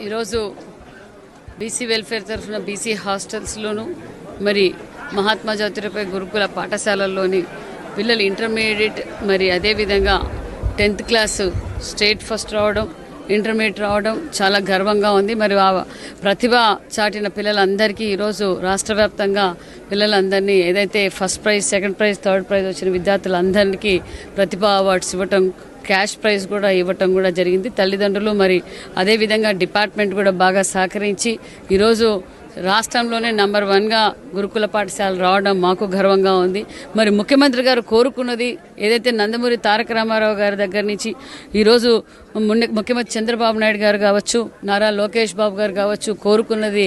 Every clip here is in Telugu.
ఈరోజు బీసీ వెల్ఫేర్ తరఫున బీసీ హాస్టల్స్లోను మరి మహాత్మా జ్యోతిరావు గురుకుల పాఠశాలల్లోని పిల్లలు ఇంటర్మీడియట్ మరి అదేవిధంగా 10th క్లాసు స్టేట్ ఫస్ట్ రావడం, ఇంటర్మీడియట్ రావడం చాలా గర్వంగా ఉంది. మరి ఆ ప్రతిభ చాటిన పిల్లలందరికీ ఈరోజు రాష్ట్ర వ్యాప్తంగా పిల్లలందరినీ ఏదైతే first prize, second prize, third prize వచ్చిన విద్యార్థులందరికీ ప్రతిభా అవార్డ్స్ ఇవ్వటం, క్యాష్ ప్రైజ్ కూడా ఇవ్వటం కూడా జరిగింది. తల్లిదండ్రులు మరి అదేవిధంగా డిపార్ట్మెంట్ కూడా బాగా సహకరించి ఈరోజు రాష్ట్రంలోనే నంబర్ 1గా గురుకుల పాఠశాల రావడం మాకు గర్వంగా ఉంది. మరి ముఖ్యమంత్రి గారు కోరుకున్నది ఏదైతే నందమూరి తారక రామారావు గారి దగ్గర నుంచి ఈరోజు ముఖ్యమంత్రి చంద్రబాబు నాయుడు గారు కావచ్చు, నారా లోకేష్ బాబు గారు కావచ్చు, కోరుకున్నది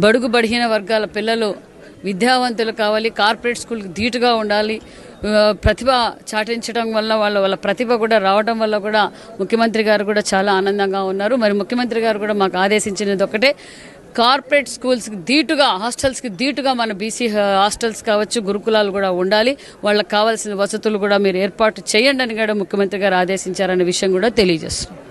బడుగు బడిహీన వర్గాల పిల్లలు విద్యావంతులు కావాలి, కార్పొరేట్ స్కూల్కి ధీటుగా ఉండాలి. ప్రతిభ చాటించడం వల్ల వాళ్ళ ప్రతిభ కూడా రావడం వల్ల కూడా ముఖ్యమంత్రి గారు కూడా చాలా ఆనందంగా ఉన్నారు. మరి ముఖ్యమంత్రి గారు కూడా మాకు ఆదేశించినది ఒకటే, కార్పొరేట్ స్కూల్స్కి ధీటుగా, హాస్టల్స్కి ధీటుగా మన బీసీ హాస్టల్స్ కావచ్చు, గురుకులాలు కూడా ఉండాలి. వాళ్ళకి కావాల్సిన వసతులు కూడా మీరు ఏర్పాటు చేయండి అని కూడా ముఖ్యమంత్రి గారు ఆదేశించారనే విషయం కూడా తెలియజేస్తున్నాం.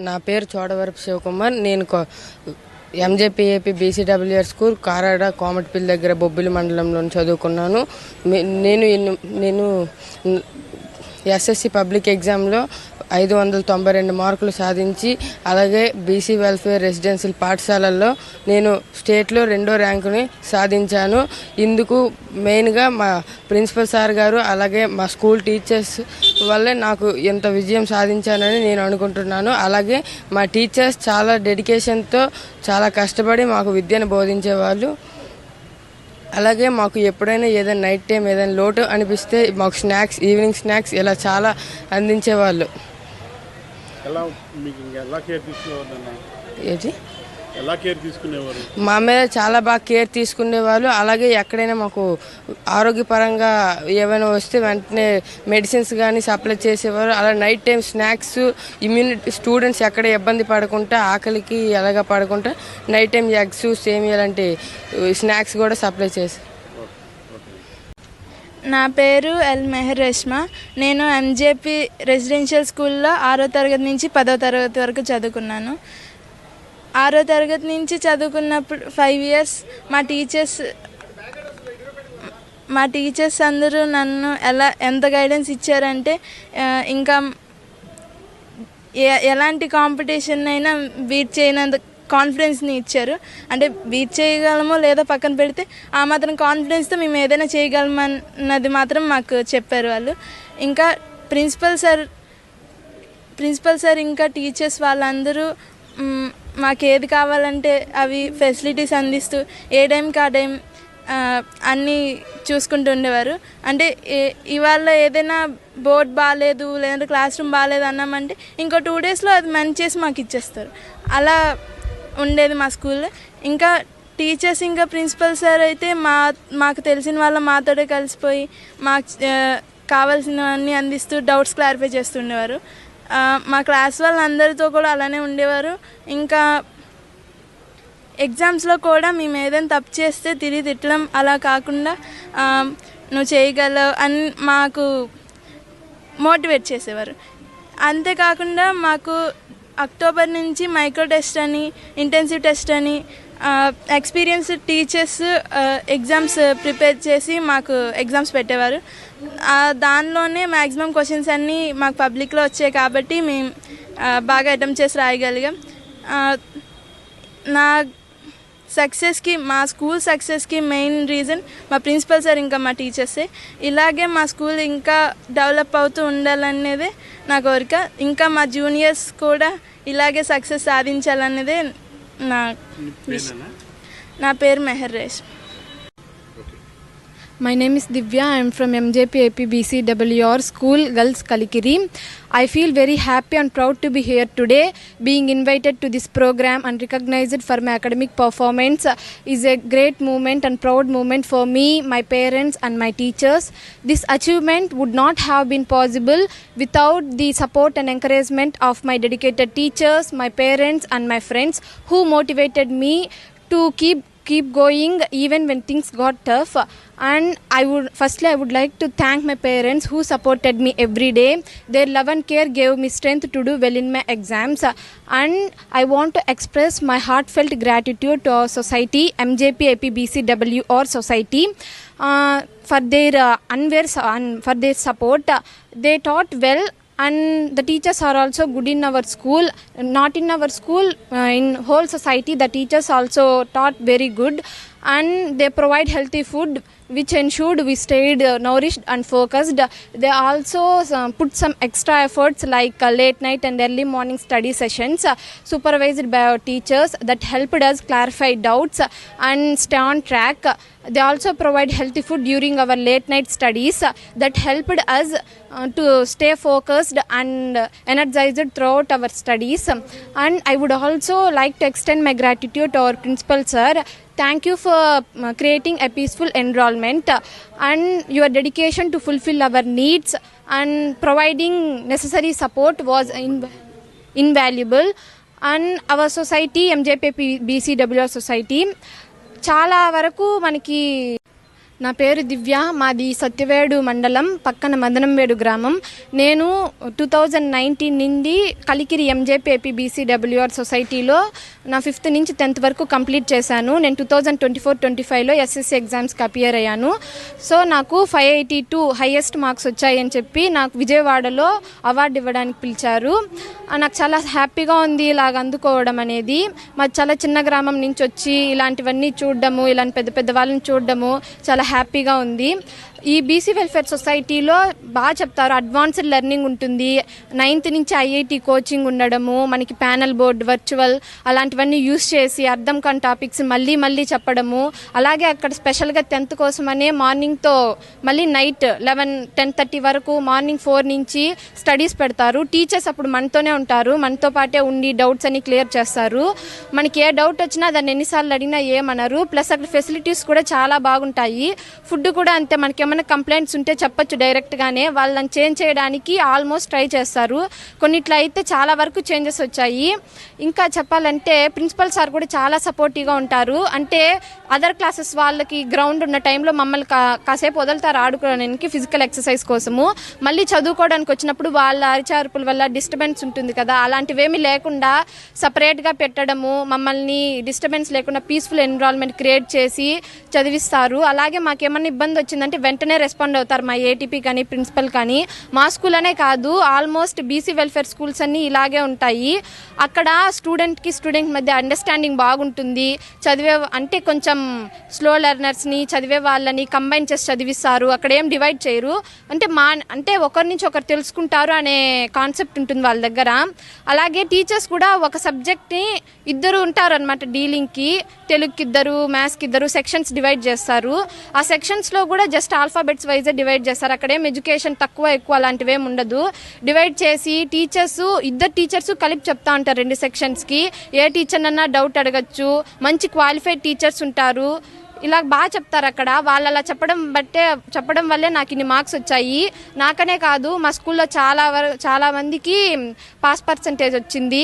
నా పేరు చోడవరపు శివకుమార్. నేను ఎంజేపీఏపీ బీసీడబ్ల్యూఆర్ స్కూల్ కారాడ కోమటిపల్లి దగ్గర బొబ్బిలి మండలంలో చదువుకున్నాను. నేను ఎస్ఎస్సి పబ్లిక్ ఎగ్జామ్లో 592 మార్కులు సాధించి, అలాగే బీసీ వెల్ఫేర్ రెసిడెన్షియల్ పాఠశాలల్లో నేను స్టేట్లో 2వ ర్యాంకుని సాధించాను. ఇందుకు మెయిన్గా మా ప్రిన్సిపల్ సార్ గారు అలాగే మా స్కూల్ టీచర్స్ వల్లే నాకు ఇంత విజయం సాధించానని నేను అనుకుంటున్నాను. అలాగే మా టీచర్స్ చాలా డెడికేషన్తో చాలా కష్టపడి మాకు విద్యను బోధించేవాళ్ళు. అలాగే మాకు ఎప్పుడైనా ఏదైనా నైట్ టైం ఏదైనా లోటు అనిపిస్తే మాకు స్నాక్స్, ఈవినింగ్ స్నాక్స్ ఇలా చాలా అందించేవాళ్ళు. మా మీద చాలా బాగా కేర్ తీసుకునేవాళ్ళు. అలాగే ఎక్కడైనా మాకు ఆరోగ్యపరంగా ఏమైనా వస్తే వెంటనే మెడిసిన్స్ కానీ సప్లై చేసేవారు. అలా night time snacks, immunity students ఎక్కడ ఇబ్బంది పడకుండా, ఆకలికి ఎలాగా పడకుండా నైట్ టైం ఎగ్స్, సేమియా లాంటి స్నాక్స్ కూడా సప్లై చేశారు. నా పేరు ఎల్ మెహర్ రేష్మా. నేను ఎంజేపీ రెసిడెన్షియల్ స్కూల్లో 6వ తరగతి నుంచి 10వ తరగతి వరకు చదువుకున్నాను. 6వ తరగతి నుంచి చదువుకున్నప్పుడు 5 ఇయర్స్ మా టీచర్స్ అందరూ నన్ను ఎంత గైడెన్స్ ఇచ్చారంటే, ఇంకా ఎలాంటి కాంపిటీషన్ అయినా బీట్ చేయనంత కాన్ఫిడెన్స్ని ఇచ్చారు. అంటే బీట్ చేయగలమో లేదో పక్కన పెడితే ఆ మాత్రం కాన్ఫిడెన్స్తో మేము ఏదైనా చేయగలమన్నది మాత్రం మాకు చెప్పారు వాళ్ళు. ఇంకా ప్రిన్సిపల్ సార్ ఇంకా టీచర్స్ వాళ్ళందరూ మాకు ఏది కావాలంటే అవి ఫెసిలిటీస్ అందిస్తూ ఏ టైంకి ఆ టైం అన్నీ చూసుకుంటూ ఉండేవారు. అంటే ఇవాళ ఏదైనా బోర్డ్ బాగాలేదు లేదంటే క్లాస్ రూమ్ బాగాలేదు అన్నామంటే ఇంకో 2 డేస్లో అది మంచి చేసి మాకు ఇచ్చేస్తారు. అలా ఉండేది మా స్కూల్లో. ఇంకా టీచర్స్ ఇంకా ప్రిన్సిపల్ సార్ అయితే మాకు తెలిసిన వాళ్ళ మాతోనే కలిసిపోయి మాకు కావాల్సినవన్నీ అందిస్తూ డౌట్స్ క్లారిఫై చేస్తుండేవారు. మా క్లాస్ వాళ్ళందరితో కూడా అలానే ఉండేవారు. ఇంకా ఎగ్జామ్స్లో కూడా మేము ఏదైనా తప్పు చేస్తే తిరిగి తిట్టడం అలా కాకుండా నువ్వు చేయగలవు అని మాకు మోటివేట్ చేసేవారు. అంతేకాకుండా మాకు అక్టోబర్ నుంచి మైక్రో టెస్ట్ అని, ఇంటెన్సివ్ టెస్ట్ అని ఎక్స్పీరియన్స్డ్ టీచర్స్ ఎగ్జామ్స్ ప్రిపేర్ చేసి మాకు ఎగ్జామ్స్ పెట్టేవారు. దానిలోనే మ్యాక్సిమం క్వశ్చన్స్ అన్నీ మాకు పబ్లిక్లో వచ్చాయి కాబట్టి మేము బాగా అటెంప్ట్ చేసి రాయగలిగాం. సక్సెస్కి, మా స్కూల్ సక్సెస్కి మెయిన్ రీజన్ మా ప్రిన్సిపల్ సార్ ఇంకా మా టీచర్సే. ఇలాగే మా స్కూల్ ఇంకా డెవలప్ అవుతూ ఉండాలనేదే నా కోరిక. ఇంకా మా జూనియర్స్ కూడా ఇలాగే సక్సెస్ సాధించాలనేదే నా పేరు Meher రేష్. My name is Divya. I am from MJP APBCWR School, Girls Kalikiri. I feel very happy and proud to be here today. Being invited to this program and recognized for my academic performance is a great moment and proud moment for me, my parents and my teachers. This achievement would not have been possible without the support and encouragement of my dedicated teachers, my parents and my friends who motivated me to keep going even when things got tough. And I would like to thank my parents who supported me every day. Their love and care gave me strength to do well in my exams. And I want to express my heartfelt gratitude to our society, MJP APBCWR society, for their support. They taught well, and the teachers are also good in our school. Not in our school, in whole society the teachers also taught very good, and they provide healthy food which ensured we stayed nourished and focused. They also put some extra efforts like late night and early morning study sessions supervised by our teachers that helped us clarify doubts and stay on track. They also provide healthy food during our late night studies that helped us to stay focused and energized throughout our studies. And I would also like to extend my gratitude to our principal sir. Thank you for creating a peaceful environment, and your dedication to fulfill our needs and providing necessary support was invaluable. And our society, MJPBCWR society, చాలా వరకు మనకి. నా పేరు దివ్య, మాది సత్యవేడు మండలం పక్కన మదనంవేడు గ్రామం. నేను 2019 నుండి కలికిరి MJP APBCWR సొసైటీలో నా 5th నుంచి 10th వరకు కంప్లీట్ చేశాను. నేను 2024-25లో SSC ఎగ్జామ్స్కి అపియర్ అయ్యాను. సో నాకు 582 హైయెస్ట్ మార్క్స్ వచ్చాయని చెప్పి నాకు విజయవాడలో అవార్డు ఇవ్వడానికి పిలిచారు. నాకు చాలా హ్యాపీగా ఉంది ఇలాగ అందుకోవడం అనేది. మాది చాలా చిన్న గ్రామం నుంచి వచ్చి ఇలాంటివన్నీ చూడడము, ఇలాంటి పెద్ద పెద్ద వాళ్ళని చూడడము చాలా హ్యాపీగా ఉంది. ఈ బీసీ వెల్ఫేర్ సొసైటీలో బాగా చెప్తారు, అడ్వాన్స్డ్ లెర్నింగ్ ఉంటుంది. 9th నుంచి IIT కోచింగ్ ఉండడము, మనకి ప్యానల్ బోర్డ్, వర్చువల్ అలాంటివన్నీ యూస్ చేసి అర్థం కాని టాపిక్స్ మళ్ళీ చెప్పడము. అలాగే అక్కడ స్పెషల్గా 10th కోసమనే మార్నింగ్తో మళ్ళీ నైట్ 11-10:30 వరకు మార్నింగ్ 4 నుంచి స్టడీస్ పెడతారు. టీచర్స్ అప్పుడు మనతోనే ఉంటారు, మనతో పాటే ఉండి డౌట్స్ అన్ని క్లియర్ చేస్తారు. మనకి ఏ డౌట్ వచ్చినా దాన్ని ఎన్నిసార్లు అడిగినా ఏమనరు. ప్లస్ అక్కడ ఫెసిలిటీస్ కూడా చాలా బాగుంటాయి. ఫుడ్ కూడా అంతే, మనకి ఏమైనా కంప్లైంట్స్ ఉంటే చెప్పొచ్చు డైరెక్ట్గానే, వాళ్ళని చేంజ్ చేయడానికి ఆల్మోస్ట్ ట్రై చేస్తారు. కొన్నిట్లో అయితే చాలా వరకు చేంజెస్ వచ్చాయి. ఇంకా చెప్పాలంటే ప్రిన్సిపల్ సార్ కూడా చాలా సపోర్టివ్గా ఉంటారు. అంటే అదర్ క్లాసెస్ వాళ్ళకి గ్రౌండ్ ఉన్న టైంలో మమ్మల్ని కాసేపు వదులుతారు ఆడుకోవడానికి, ఫిజికల్ ఎక్సర్సైజ్ కోసము. మళ్ళీ చదువుకోవడానికి వచ్చినప్పుడు వాళ్ళ అరిచారుపుల వల్ల డిస్టర్బెన్స్ ఉంటుంది కదా, అలాంటివేమీ లేకుండా సపరేట్గా పెట్టడము, మమ్మల్ని డిస్టర్బెన్స్ లేకుండా పీస్ఫుల్ ఎన్విరాన్మెంట్ క్రియేట్ చేసి చదివిస్తారు. అలాగే మాకేమన్నా ఇబ్బంది వచ్చిందంటే వెంటనే రెస్పాండ్ అవుతారు మా ఏటీపీ కానీ ప్రిన్సిపల్ కానీ. మా స్కూల్ అనే కాదు, ఆల్మోస్ట్ బీసీ వెల్ఫేర్ స్కూల్స్ అన్నీ ఇలాగే ఉంటాయి. అక్కడ స్టూడెంట్ మధ్య అండర్స్టాండింగ్ బాగుంటుంది. అంటే కొంచెం స్లో లెర్నర్స్ని, చదివే వాళ్ళని కంబైన్ చేసి చదివిస్తారు. అక్కడ ఏం డివైడ్ చేయరు. అంటే ఒకరి నుంచి ఒకరు తెలుసుకుంటారు అనే కాన్సెప్ట్ ఉంటుంది వాళ్ళ దగ్గర. అలాగే టీచర్స్ కూడా ఒక సబ్జెక్ట్ని ఇద్దరు ఉంటారు అనమాట డీలింగ్కి. తెలుగుకి ఇద్దరు, మ్యాథ్స్కి ఇద్దరు సెక్షన్స్ డివైడ్ చేస్తారు. ఆ సెక్షన్స్లో కూడా జస్ట్ ఆల్ఫాబెట్స్ వైజే డివైడ్ చేస్తారు. అక్కడేం ఎడ్యుకేషన్ తక్కువ ఎక్కువ అలాంటివేం ఉండదు. డివైడ్ చేసి ఇద్దరు టీచర్స్ కలిపి చెప్తా ఉంటారు 2 సెక్షన్స్కి. ఏ టీచర్ అన్నా డౌట్ అడగచ్చు. మంచి క్వాలిఫైడ్ టీచర్స్ ఉంటారు. ఇలా బాగా చెప్తారు అక్కడ. వాళ్ళు అలా చెప్పడం వల్లే నాకు ఇన్ని మార్క్స్ వచ్చాయి. నాకనే కాదు, మా స్కూల్లో చాలా మందికి పాస్ పర్సంటేజ్ వచ్చింది.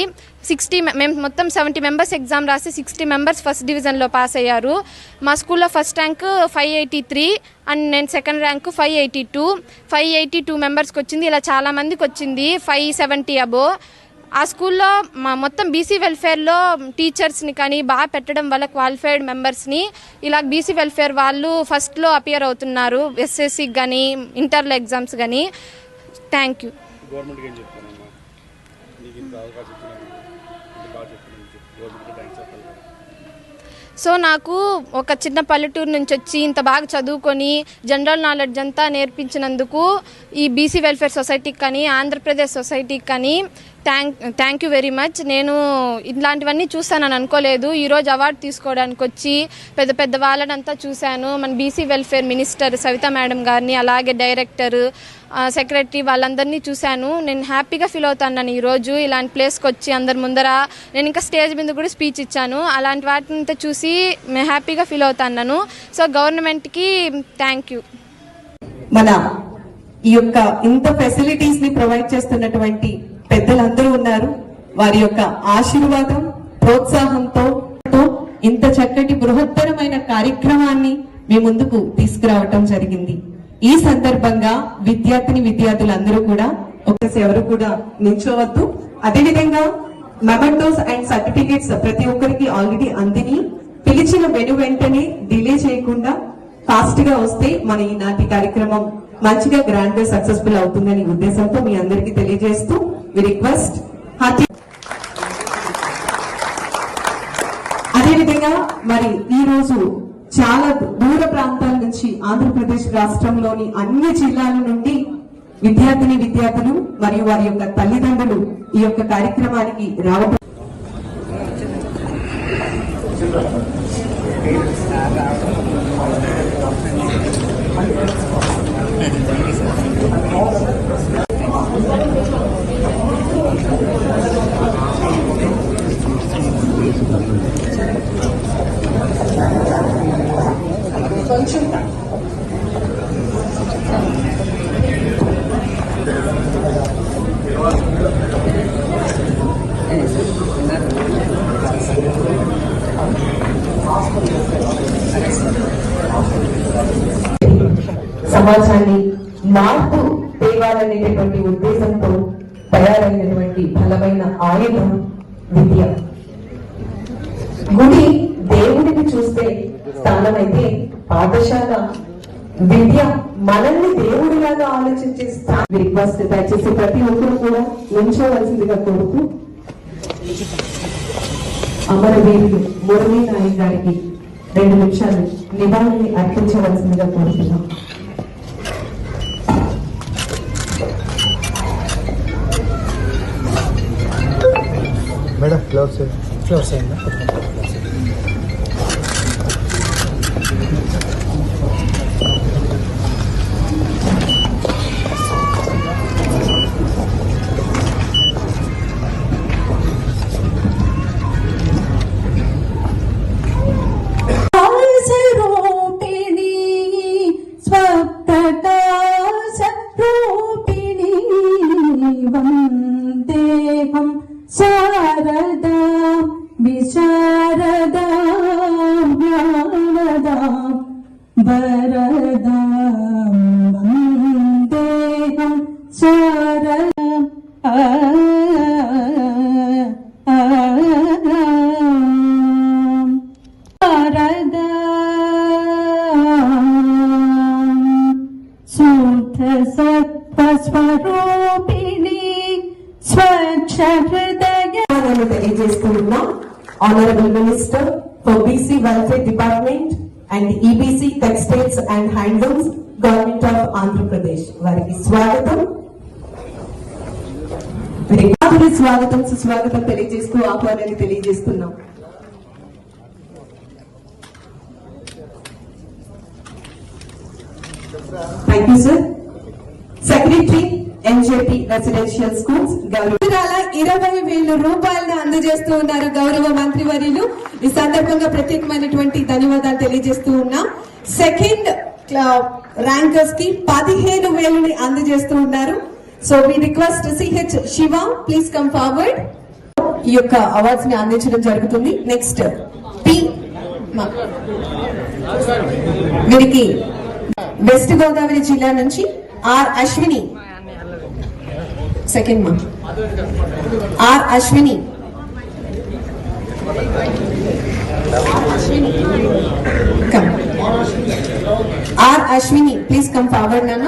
మేము మొత్తం 70 మెంబర్స్ ఎగ్జామ్ రాసి 60 మెంబర్స్ ఫస్ట్ డివిజన్లో పాస్ అయ్యారు. మా స్కూల్లో ఫస్ట్ ర్యాంక్ 583 అండ్ నేను సెకండ్ ర్యాంక్ 582 మెంబర్స్కి వచ్చింది. ఇలా చాలా మందికి వచ్చింది 570 అబో. ఆ స్కూల్లో మొత్తం బీసీ వెల్ఫేర్లో టీచర్స్ని కానీ బాగా పెట్టడం వల్ల క్వాలిఫైడ్ మెంబర్స్ని ఇలా బీసీ వెల్ఫేర్ వాళ్ళు ఫస్ట్లో అపియర్ అవుతున్నారు ఎస్ఎస్సికి కానీ ఇంటర్లో ఎగ్జామ్స్ కానీ. Thank you. సో నాకు ఒక చిన్న పల్లెటూరు నుంచి వచ్చి ఇంత బాగా చదువుకొని జనరల్ నాలెడ్జ్ అంతా నేర్పించినందుకు ఈ బీసీ వెల్ఫేర్ సొసైటీకి కానీ ఆంధ్రప్రదేశ్ సొసైటీకి కానీ థ్యాంక్ యూ వెరీ మచ్. నేను ఇట్లాంటివన్నీ చూస్తానని అనుకోలేదు. ఈరోజు అవార్డు తీసుకోవడానికి వచ్చి పెద్ద పెద్ద వాళ్ళనంతా చూశాను. మన BC welfare minister Savitha madam గారిని, అలాగే డైరెక్టర్, సెక్రటరీ వాళ్ళందరినీ చూశాను. నేను హ్యాపీగా ఫీల్ అవుతాను ఈరోజు ఇలాంటి ప్లేస్కి వచ్చి అందరి ముందర. నేను ఇంకా స్టేజ్ మీద కూడా స్పీచ్ ఇచ్చాను. అలాంటి వాటిని చూసి నేను హ్యాపీగా ఫీల్ అవుతాను. సో గవర్నమెంట్కి థ్యాంక్ యూ. మన ఈ యొక్క ఇంత ఫెసిలిటీస్ ని ప్రొవైడ్ చేస్తున్నటువంటి పెద్దలందరూ ఉన్నారు. వారి యొక్క ఆశీర్వాదం, ప్రోత్సాహంతో ఇంత చక్కటి బృహత్తరమైన కార్యక్రమాన్ని మీ ముందుకు తీసుకురావటం జరిగింది. ఈ సందర్భంగా విద్యార్థులందరూ కూడా ఎవరు కూడా నిల్చోవద్దు. అదేవిధంగా మెమెంటోస్ అండ్ సర్టిఫికేట్స్ ప్రతి ఒక్కరికి ఆల్రెడీ అందిని, పిలిచిన వెంటనే డిలే చేయకుండా ఫాస్ట్ గా వస్తే మన ఈనాటి కార్యక్రమం మంచిగా గ్రాండ్ గా సక్సెస్ఫుల్ అవుతుందనే ఉద్దేశంతో మీ అందరికీ తెలియజేస్తూ వి రిక్వెస్ట్ హార్టీ. అదేవిధంగా మరి ఈ రోజు చాలా దూర ప్రాంతాల నుంచి ఆంధ్రప్రదేశ్ రాష్ట్రంలోని అన్ని జిల్లాల నుండి విద్యార్థులు మరియు వారి యొక్క తల్లిదండ్రులు ఈ యొక్క కార్యక్రమానికి రావడం కొంచెం సమాజాన్ని మార్పు తేవాలనేటటువంటి ఉద్దేశంతో తయారైనటువంటి బలమైన ఆయుధం విద్య. గుడి దేవుడిని చూస్తే స్థానం అయితే పాఠశాల విద్య మనల్ని దేవుడిలాగా ఆలోచించే స్థానం. రిక్వెస్ట్ దయచేసి ప్రతి ఒక్కరు కూడా నిల్చోవలసిందిగా కోరుతూ అమరవీరులు మురళీ నాయక్ గారికి 2 నిమిషాలు నివాళిని అర్పించవలసిందిగా కోరుతున్నాం. మేడం క్లోజ్ అయిందా? వందేహం శారదా విశారదా జ్ఞానదా వరదా వందేహం శారదా శారదా శుద్ధ సత్వస్వరూపిణి స్వచ్ఛ హృదయ తెలియజేస్తున్నాం. Honourable minister for BC welfare department and EBC textiles and handlooms government of Andhra Pradesh వారికి స్వాగతం సుస్వాగతం తెలియజేస్తూ ఆహ్వానాన్ని తెలియజేస్తున్నాం. Thank you sir. Secretary MJP residential schools గౌరవ 20,000 రూపాయలను అందజేస్తూ ఉన్నారు గౌరవ మంత్రివర్యులు. ఈ సందర్భంగా ప్రత్యేకమైనటువంటి ధన్యవాదాలు తెలియజేస్తూ ఉన్నాం. సెకండ్ ర్యాంకర్స్ కి 15,000 అందజేస్తూ ఉన్నారు. So we request CH Shiva please come forward. ఈ యొక్క అవార్డ్స్ ని అందించడం జరుగుతుంది. నెక్స్ట్ పి వీరికి వెస్ట్ గోదావరి జిల్లా నుంచి ఆర్ అశ్విని, సెకండ్ మా R Ashwini. R Ashwini please come forward నాన్న.